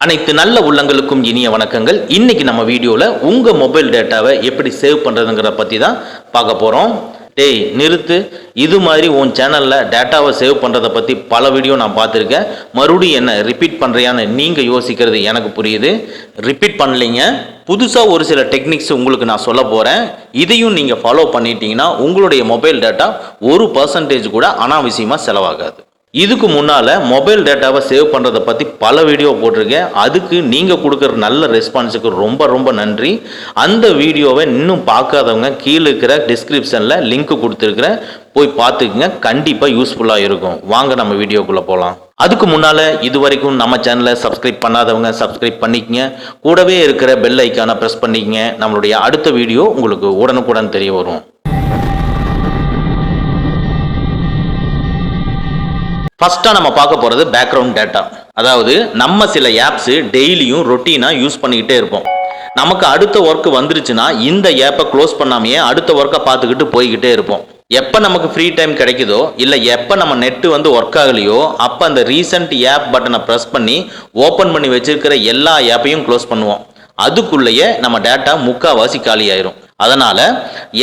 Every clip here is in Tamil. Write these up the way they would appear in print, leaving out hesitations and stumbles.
அனைத்து நல்ல உள்ளங்களுக்கும் இனிய வணக்கங்கள். இன்னைக்கு நம்ம வீடியோல உங்க மொபைல் டேட்டாவை எப்படி சேவ் பண்றதுங்கிறத பத்தி தான் பார்க்க போறோம். டேய் நிறுத்து, இது மாதிரி உன் சேனல்ல டேட்டாவை சேவ் பண்றதை பத்தி பல வீடியோ நான் பார்த்துருக்கேன். மறுபடியும் என்ன ரிப்பீட் பண்றியான்னு நீங்க யோசிக்கிறது எனக்கு புரியுது. ரிப்பீட் பண்ணலைங்க, புதுசா ஒரு சில டெக்னிக்ஸ் உங்களுக்கு நான் சொல்ல போறேன். இதையும் நீங்க ஃபாலோ பண்ணிட்டீங்கன்னா உங்களுடைய மொபைல் டேட்டா 1% கூட அனாவசியமா செலவாகாது. இதுக்கு முன்னால் மொபைல் டேட்டாவை சேவ் பண்ணுறதை பற்றி பல வீடியோ போட்டிருக்கேன். அதுக்கு நீங்கள் கொடுக்குற நல்ல ரெஸ்பான்ஸுக்கு ரொம்ப ரொம்ப நன்றி. அந்த வீடியோவை இன்னும் பார்க்காதவங்க கீழே இருக்கிற டிஸ்கிரிப்ஷனில் லிங்க் கொடுத்துருக்குறேன், போய் பார்த்துக்குங்க. கண்டிப்பாக யூஸ்ஃபுல்லாக இருக்கும். வாங்க நம்ம வீடியோக்குள்ளே போகலாம். அதுக்கு முன்னால் இது வரைக்கும் நம்ம சேனலை சப்ஸ்கிரைப் பண்ணாதவங்க சப்ஸ்கிரைப் பண்ணிக்கங்க. கூடவே இருக்கிற பெல் ஐக்கானை ப்ரெஸ் பண்ணிக்கங்க. நம்மளுடைய அடுத்த வீடியோ உங்களுக்கு உடனுக்குடன் தெரிய வரும். ஃபர்ஸ்ட்டாக நம்ம பார்க்க போகிறது பேக்ரவுண்ட் டேட்டா. அதாவது நம்ம சில ஆப்ஸு டெய்லியும் ரொட்டீனாக யூஸ் பண்ணிக்கிட்டே இருப்போம். நமக்கு அடுத்த ஒர்க் வந்துருச்சுன்னா இந்த ஆப்பை க்ளோஸ் பண்ணாமையே அடுத்த ஒர்க்கை பார்த்துக்கிட்டு போய்கிட்டே இருப்போம். எப்போ நமக்கு ஃப்ரீ டைம் கிடைக்குதோ இல்லை எப்போ நம்ம நெட்டு ஒர்க் ஆகலையோ அப்போ அந்த ரீசன்ட் ஆப் பட்டனை ப்ரெஸ் பண்ணி ஓப்பன் பண்ணி வச்சிருக்கிற எல்லா ஆப்பையும் க்ளோஸ் பண்ணுவோம். அதுக்குள்ளேயே நம்ம டேட்டா முக்கால்வாசி காலி ஆயிரும். அதனால்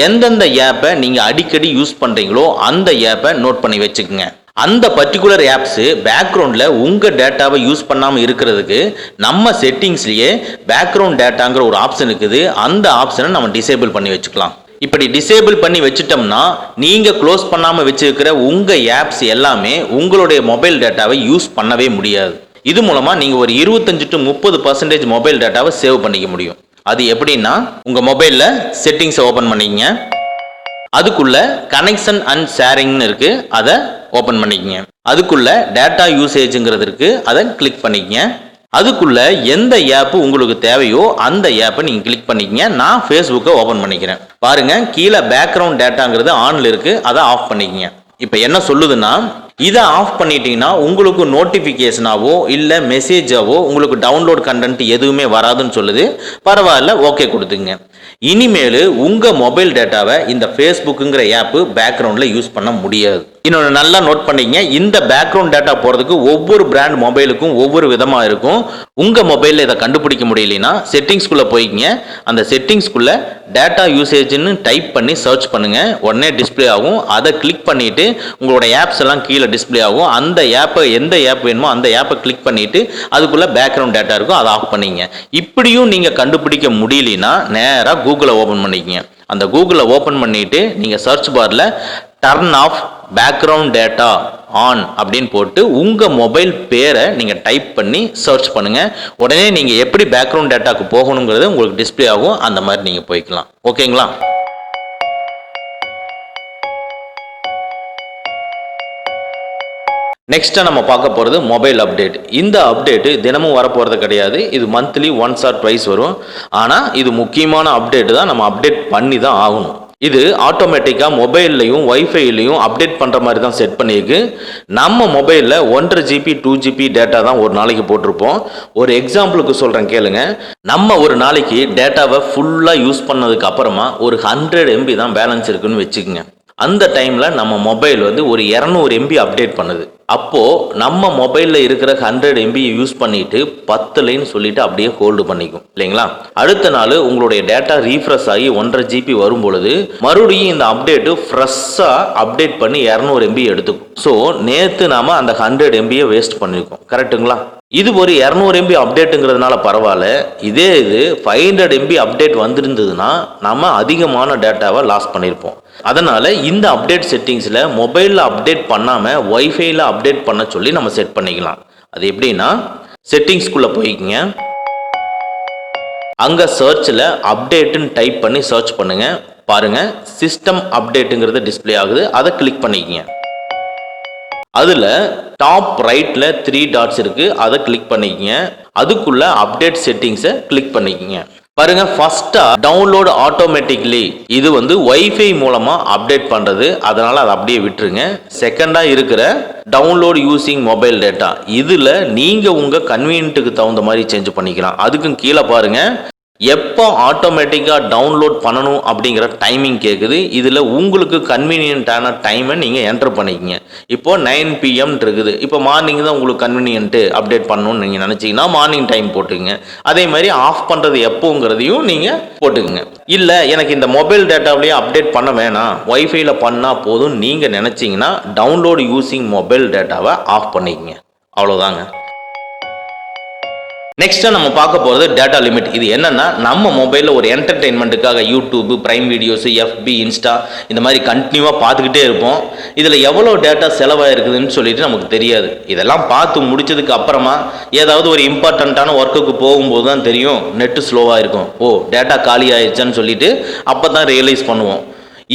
எந்தெந்த ஆப்பை நீங்கள் அடிக்கடி யூஸ் பண்ணுறீங்களோ அந்த ஆப்பை நோட் பண்ணி வச்சுக்கோங்க. அந்த பர்டிகுலர் ஆப்ஸு பேக்ரவுண்டில் உங்கள் டேட்டாவை யூஸ் பண்ணாமல் இருக்கிறதுக்கு நம்ம செட்டிங்ஸ்லேயே பேக்ரவுண்ட் டேட்டாங்கிற ஒரு ஆப்ஷன் இருக்குது. அந்த ஆப்ஷனை நம்ம டிசேபிள் பண்ணி வச்சுக்கலாம். இப்படி டிசேபிள் பண்ணி வச்சுட்டோம்னா நீங்கள் க்ளோஸ் பண்ணாமல் வச்சுருக்கிற உங்கள் ஆப்ஸ் எல்லாமே உங்களுடைய மொபைல் டேட்டாவை யூஸ் பண்ணவே முடியாது. இது மூலமாக நீங்கள் ஒரு 25 to 30% மொபைல் டேட்டாவை சேவ் பண்ணிக்க முடியும். அது எப்படின்னா, உங்கள் மொபைலில் செட்டிங்ஸை ஓப்பன் பண்ணிக்கங்க. அதுக்குள்ள கனெக்ஷன் அண்ட் ஷேரிங்னு இருக்கு, அதை ஓப்பன் பண்ணிக்கங்க. அதுக்குள்ள டேட்டா யூசேஜுங்கிறது இருக்கு, அதை கிளிக் பண்ணிக்கங்க. அதுக்குள்ள எந்த ஆப் உங்களுக்கு தேவையோ அந்த ஆப்பை நீங்க கிளிக் பண்ணிக்கங்க. நான் ஃபேஸ்புக்கை ஓப்பன் பண்ணிக்கிறேன். பாருங்க, கீழே பேக்ரவுண்ட் டேட்டாங்கிறது ஆன்ல இருக்கு, அதை ஆஃப் பண்ணிக்கங்க. இப்போ என்ன சொல்லுதுன்னா, இதை ஆஃப் பண்ணிட்டீங்கன்னா உங்களுக்கு நோட்டிஃபிகேஷனாவோ இல்லை மெசேஜாவோ உங்களுக்கு டவுன்லோட் கண்டென்ட் எதுவுமே வராதுன்னு சொல்லுது. பரவாயில்ல, ஓகே கொடுத்துங்க. இனிமேல் உங்கள் மொபைல் டேட்டாவை இந்த ஃபேஸ்புக்குங்கிற ஆப்பு பேக்ரவுண்டில் யூஸ் பண்ண முடியாது. இன்னொன்று நல்லா நோட் பண்ணிக்கங்க, இந்த பேக்ரவுண்ட் டேட்டா போகிறதுக்கு ஒவ்வொரு பிராண்ட் மொபைலுக்கும் ஒவ்வொரு விதமாக இருக்கும். உங்கள் மொபைலில் இதை கண்டுபிடிக்க முடியலனா செட்டிங்ஸ்குள்ளே போய்க்கிங்க. அந்த செட்டிங்ஸ்குள்ளே டேட்டா யூசேஜ்னு டைப் பண்ணி சர்ச் பண்ணுங்கள். உடனே டிஸ்பிளே ஆகும். அதை கிளிக் பண்ணிவிட்டு உங்களோட ஆப்ஸ் எல்லாம் கீழே டிஸ்பிளே ஆகும். அந்த ஆப்பை எந்த ஆப் வேணுமோ அந்த ஆப்பை கிளிக் பண்ணிவிட்டு அதுக்குள்ளே பேக்ரவுண்ட் டேட்டா இருக்கும், அதை ஆஃப் பண்ணிங்க. இப்படியும் நீங்கள் கண்டுபிடிக்க முடியலனா நேராக கூகுளை ஓப்பன் பண்ணிக்கங்க. அந்த கூகுளை ஓப்பன் பண்ணிவிட்டு நீங்கள் சர்ச் பாரில் turn of background data on அப்படின்னு போட்டு உங்கள் மொபைல் பேரை நீங்கள் டைப் பண்ணி சர்ச் பண்ணுங்கள். உடனே நீங்கள் எப்படி பேக்ரவுண்ட் டேட்டாக்கு போகணுங்கிறது உங்களுக்கு டிஸ்பிளே ஆகும். அந்த மாதிரி நீங்கள் போய்க்கலாம். ஓகேங்களா? நெக்ஸ்ட்டாக நம்ம பார்க்க போகிறது மொபைல் அப்டேட். இந்த அப்டேட்டு தினமும் வரப்போகிறது கிடையாது. இது மந்த்லி ஒன்ஸ் ஆர் ட்வைஸ் வரும். ஆனால் இது முக்கியமான அப்டேட்டு தான், நம்ம அப்டேட் பண்ணி தான் ஆகணும். இது ஆட்டோமேட்டிக்காக மொபைல்லையும் வைஃபைலையும் அப்டேட் பண்ணுற மாதிரி தான் செட் பண்ணியிருக்கு. நம்ம மொபைலில் 1.5 GB 2 GB டேட்டா தான் ஒரு நாளைக்கு போட்டிருப்போம். ஒரு எக்ஸாம்பிளுக்கு சொல்கிறேன் கேளுங்க. நம்ம ஒரு நாளைக்கு டேட்டாவை ஃபுல்லாக யூஸ் பண்ணதுக்கு அப்புறமா ஒரு 100 MB தான் பேலன்ஸ் இருக்குன்னு வச்சுக்கோங்க. அந்த டைமில் நம்ம மொபைல் ஒரு 200 MB அப்டேட் பண்ணுது. அப்போது நம்ம மொபைலில் இருக்கிற 100 MB யூஸ் பண்ணிவிட்டு 10 லைன் சொல்லிவிட்டு அப்படியே ஹோல்டு பண்ணிக்கும் இல்லைங்களா? அடுத்த நாள் உங்களுடைய டேட்டா ரீஃப்ரெஷ் ஆகி 1.5 GB வரும் பொழுது மறுபடியும் இந்த அப்டேட்டு ஃப்ரெஷ்ஷாக அப்டேட் பண்ணி 200 MB எடுத்துக்கும். ஸோ நேற்று நாம் அந்த 100 MBயை வேஸ்ட் பண்ணியிருக்கோம். கரெக்டுங்களா? இது ஒரு 200 MB அப்டேட்டுங்கிறதுனால பரவாயில்ல. இது 500 MB அப்டேட் வந்திருந்ததுன்னா நம்ம அதிகமான டேட்டாவை லாஸ் பண்ணியிருப்போம். அதனால் இந்த அப்டேட் செட்டிங்ஸில் மொபைலில் அப்டேட் பண்ணாமல் வைஃபைல அப்டேட் பண்ண சொல்லி நம்ம செட் பண்ணிக்கலாம். அது எப்படின்னா, செட்டிங்ஸ்குள்ளே போய்க்கிங்க. அங்கே சர்ச்சில் அப்டேட்டுன்னு டைப் பண்ணி சர்ச் பண்ணுங்கள். பாருங்கள், சிஸ்டம் அப்டேட்டுங்கிறது டிஸ்பிளே ஆகுது. அதை கிளிக் பண்ணிக்கங்க. அதில் டாப் ரைட்டில் 3 டாட்ஸ் இருக்குது, அதை கிளிக் பண்ணிக்கங்க. அதுக்குள்ளே அப்டேட் செட்டிங்ஸை கிளிக் பண்ணிக்கங்க. பாருங்க, ஃபர்ஸ்டா டவுன்லோட் ஆட்டோமேட்டிக்லி இது வைஃபை மூலமா அப்டேட் பண்றது, அதனால அதை அப்படியே விட்டுருங்க. செகண்டா இருக்கிற டவுன்லோட் யூசிங் மொபைல் டேட்டா, இதுல நீங்க உங்க கன்வீனியன்ட்டுக்கு தகுந்த மாதிரி சேஞ்ச் பண்ணிக்கலாம். அதுக்கும் கீழே பாருங்க, எப்போ ஆட்டோமேட்டிக்காக டவுன்லோட் பண்ணணும் அப்படிங்கிற டைமிங் கேட்குது. இதில் உங்களுக்கு கன்வீனியன்ட்டான டைமை நீங்கள் என்டர் பண்ணிக்கங்க. இப்போது 9 PM இருக்குது. இப்போ மார்னிங் தான் உங்களுக்கு கன்வீனியன்ட்டு அப்டேட் பண்ணணும்னு நீங்கள் நினச்சிங்கன்னா மார்னிங் டைம் போட்டுக்குங்க. அதே மாதிரி ஆஃப் பண்ணுறது எப்போங்கிறதையும் நீங்கள் போட்டுக்குங்க. இல்லை எனக்கு இந்த மொபைல் டேட்டாவிலேயே அப்டேட் பண்ண வேணாம், ஒய்ஃபைல பண்ணால் போதும் நீங்கள் நினச்சிங்கன்னா டவுன்லோட் யூஸிங் மொபைல் டேட்டாவை ஆஃப் பண்ணிக்கங்க. அவ்வளோதாங்க. நெக்ஸ்ட்டாக நம்ம பார்க்க போகிறது டேட்டா லிமிட். இது என்னென்னா நம்ம மொபைலில் ஒரு என்டர்டெயின்மெண்ட்டுக்காக யூடியூப், பிரைம் வீடியோஸ், எஃபி, இன்ஸ்டா இந்த மாதிரி கண்டினியூவாக பார்த்துக்கிட்டே இருப்போம். இதில் எவ்வளோ டேட்டா செலவாயிருக்குதுன்னு சொல்லிட்டு நமக்கு தெரியாது. இதெல்லாம் பார்த்து முடிச்சதுக்கு அப்புறமா ஏதாவது ஒரு இம்பார்ட்டண்ட்டான ஒர்க்குக்கு போகும்போது தான் தெரியும் நெட்டு ஸ்லோவாக இருக்கும். டேட்டா காலி ஆயிடுச்சான்னு சொல்லிட்டு அப்போ தான் ரியலைஸ் பண்ணுவோம்.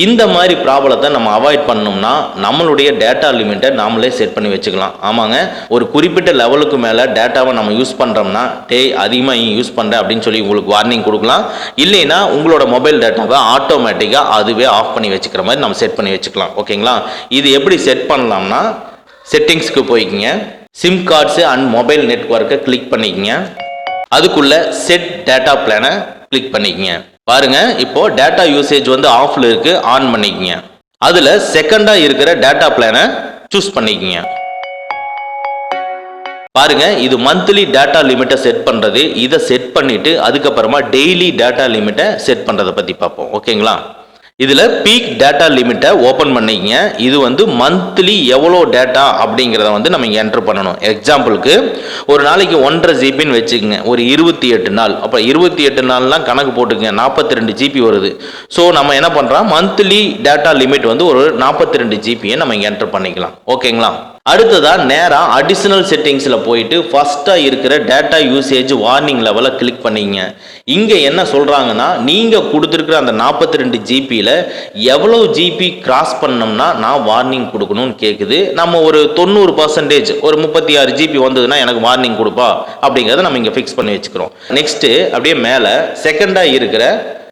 இந்த மாதிரி ப்ராப்ளத்தை நம்ம அவாய்ட் பண்ணோம்னா நம்மளுடைய டேட்டா லிமிட்டை நாமளே செட் பண்ணி வச்சுக்கலாம். ஆமாங்க, ஒரு குறிப்பிட்ட லெவலுக்கு மேலே டேட்டாவை நம்ம யூஸ் பண்ணுறோம்னா அதிகமாக யூஸ் பண்ணுறேன் அப்படின்னு சொல்லி உங்களுக்கு வார்னிங் கொடுக்கலாம். இல்லைன்னா உங்களோட மொபைல் டேட்டாவை ஆட்டோமேட்டிக்காக அதுவே ஆஃப் பண்ணி வச்சுக்கிற மாதிரி நம்ம செட் பண்ணி வச்சுக்கலாம். ஓகேங்களா? இது எப்படி செட் பண்ணலாம்னா செட்டிங்ஸ்க்கு போய்க்கிங்க, சிம் கார்ட்ஸு அண்ட் மொபைல் நெட்வொர்க்கை கிளிக் பண்ணிக்கங்க. அதுக்குள்ள செட் டேட்டா பிளானை கிளிக் பண்ணிக்கங்க. பாருங்க, இப்போ டேட்டா யூசேஜ் வந்து ஆஃப்ல இருக்கு, ஆன் பண்ணிக்கங்க. அதுல செகண்டா இருக்கிற டேட்டா பிளானை சூஸ் பண்ணிக்கங்க. பாருங்க, இது மந்த்லி டேட்டா லிமிட்டை செட் பண்றது. இதை செட் பண்ணிட்டு அதுக்கப்புறமா டெய்லி டேட்டா லிமிட்டை செட் பண்றதை பத்தி பார்ப்போம். ஓகேங்களா? இதில் பீக் டேட்டா லிமிட்டை ஓப்பன் பண்ணிக்கங்க. இது வந்து மந்த்லி எவ்வளோ டேட்டா அப்படிங்கிறத வந்து நம்ம இங்கே என்டர் பண்ணணும். எக்ஸாம்பிளுக்கு ஒரு நாளைக்கு 1.5 ஜிபின்னு வச்சுக்கோங்க, ஒரு 28 நாள். அப்போ 28 நாள்லாம் கணக்கு போட்டுக்கங்க, 42 ஜிபி வருது. ஸோ நம்ம என்ன பண்ணுறோம், மந்த்லி டேட்டா லிமிட் வந்து ஒரு 42 ஜிபியை நம்ம இங்கே என்டர் பண்ணிக்கலாம். ஓகேங்களா? அடுத்ததா நேராக அடிஷனல் செட்டிங்ஸில் போயிட்டு ஃபஸ்ட்டாக இருக்கிற டேட்டா யூசேஜ் வார்னிங் லெவலை கிளிக் பண்ணிங்க. இங்கே என்ன சொல்கிறாங்கன்னா நீங்கள் கொடுத்துருக்குற அந்த 42 ஜிபியில் எவ்வளோ ஜிபி கிராஸ் பண்ணோம்னா நான் வார்னிங் கொடுக்கணும்னு கேட்குது. நம்ம ஒரு 90% ஒரு 36 ஜிபி வந்ததுன்னா எனக்கு வார்னிங் கொடுப்பா அப்படிங்கிறத நம்ம இங்கே ஃபிக்ஸ் பண்ணி வச்சுக்கிறோம். நெக்ஸ்ட்டு அப்படியே மேலே செகண்டாக இருக்கிற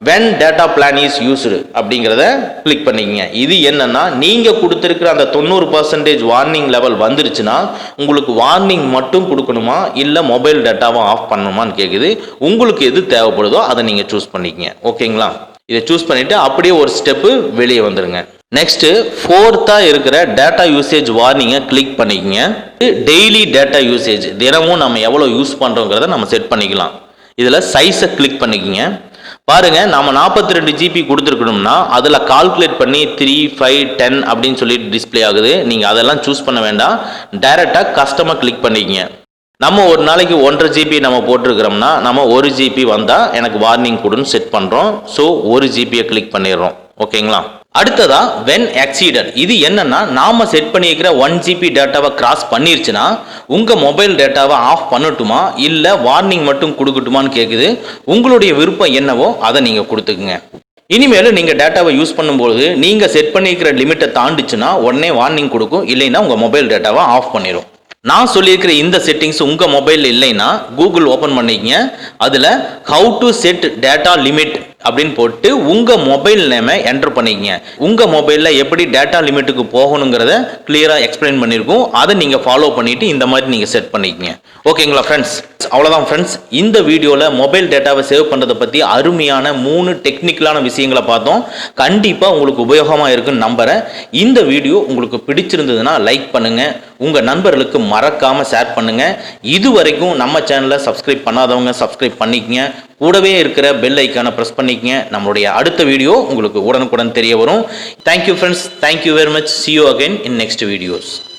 when data plan is used அப்படிங்கிறத கிளிக் பண்ணிக்கங்க. இது என்னன்னா நீங்கள் கொடுத்துருக்கிற அந்த 90% வார்னிங் லெவல் வந்துருச்சுன்னா உங்களுக்கு வார்னிங் மட்டும் கொடுக்கணுமா இல்லை மொபைல் டேட்டாவை ஆஃப் பண்ணணுமான்னு கேட்குது. உங்களுக்கு எது தேவைப்படுதோ அதை நீங்கள் சூஸ் பண்ணிக்கங்க. ஓகேங்களா? இதை சூஸ் பண்ணிவிட்டு அப்படியே ஒரு ஸ்டெப்பு வெளியே வந்துடுங்க. நெக்ஸ்ட்டு ஃபோர்த்தாக இருக்கிற டேட்டா யூசேஜ் வார்னிங்கை கிளிக் பண்ணிக்கங்க. டெய்லி டேட்டா யூசேஜ் தினமும் நம்ம எவ்வளோ யூஸ் பண்ணுறோங்கிறத நம்ம செட் பண்ணிக்கலாம். இதில் சைஸை கிளிக் பண்ணிக்கங்க. பாருங்க, நாம 42 ஜிபி கொடுத்துருக்கணும்னா அதில் கால்குலேட் பண்ணி 3, 5, 10 அப்படின்னு சொல்லிட்டு டிஸ்பிளே ஆகுது. நீங்கள் அதெல்லாம் சூஸ் பண்ண வேண்டாம், டைரெக்டாக கஸ்டமாக கிளிக் பண்ணிக்கங்க. நம்ம ஒரு நாளைக்கு 1.5 ஜிபி நம்ம போட்டிருக்கிறோம்னா நம்ம 1 ஜிபி வந்தால் எனக்கு வார்னிங் கொடுன்னு செட் பண்ணுறோம். ஸோ 1 ஜிபியை கிளிக் பண்ணிடுறோம். ஓகேங்களா? அடுத்ததா when exceeded. இது என்னன்னா நாம செட் பண்ணியிருக்கிற 1 ஜிபி டேட்டாவை கிராஸ் பண்ணிருச்சுன்னா உங்க மொபைல் டேட்டாவை ஆஃப் பண்ணட்டுமா இல்லை வார்னிங் மட்டும் கொடுக்கட்டுமான்னு கேட்குது. உங்களுடைய விருப்பம் என்னவோ அதை நீங்கள் கொடுத்துக்குங்க. இனிமேல் நீங்கள் டேட்டாவை யூஸ் பண்ணும்போது நீங்கள் செட் பண்ணியிருக்கிற லிமிட்டை தாண்டிச்சுன்னா உடனே வார்னிங் கொடுக்கும், இல்லைன்னா உங்கள் மொபைல் டேட்டாவை ஆஃப் பண்ணிடும். நான் சொல்லியிருக்கிற இந்த செட்டிங்ஸ் உங்கள் மொபைலில் இல்லைன்னா கூகுள் ஓப்பன் பண்ணிக்கங்க. அதில் how to set data limit அப்படின்னு போட்டு உங்கள் மொபைல் நேமை என்டர் பண்ணிக்கங்க. உங்கள் மொபைலில் எப்படி டேட்டா லிமிட்டுக்கு போகணுங்கிறத கிளியராக எக்ஸ்பிளைன் பண்ணியிருக்கோம். அதை நீங்கள் ஃபாலோ பண்ணிவிட்டு இந்த மாதிரி நீங்கள் செட் பண்ணிக்கங்க. ஓகேங்களா ஃப்ரெண்ட்ஸ்? அவ்வளோதான் ஃப்ரெண்ட்ஸ், இந்த வீடியோவில் மொபைல் டேட்டாவை சேவ் பண்ணுறதை பற்றி அருமையான 3 டெக்னிக்கலான விஷயங்களை பார்த்தோம். கண்டிப்பாக உங்களுக்கு உபயோகமாக இருக்குன்னு நம்புகிறேன். இந்த வீடியோ உங்களுக்கு பிடிச்சிருந்ததுன்னா லைக் பண்ணுங்கள், உங்கள் நண்பர்களுக்கு மறக்காமல் ஷேர் பண்ணுங்கள். இது வரைக்கும் நம்ம சேனலை சப்ஸ்கிரைப் பண்ணாதவங்க சப்ஸ்கிரைப் பண்ணிக்கங்க. கூடவே இருக்கிற பெல் ஐக்கானை ப்ரெஸ் பண்ணிக்கங்க. நம்மளுடைய அடுத்த வீடியோ உங்களுக்கு உடனுக்குடன் தெரிய வரும். Thank you friends, thank you very much. see you again in next videos.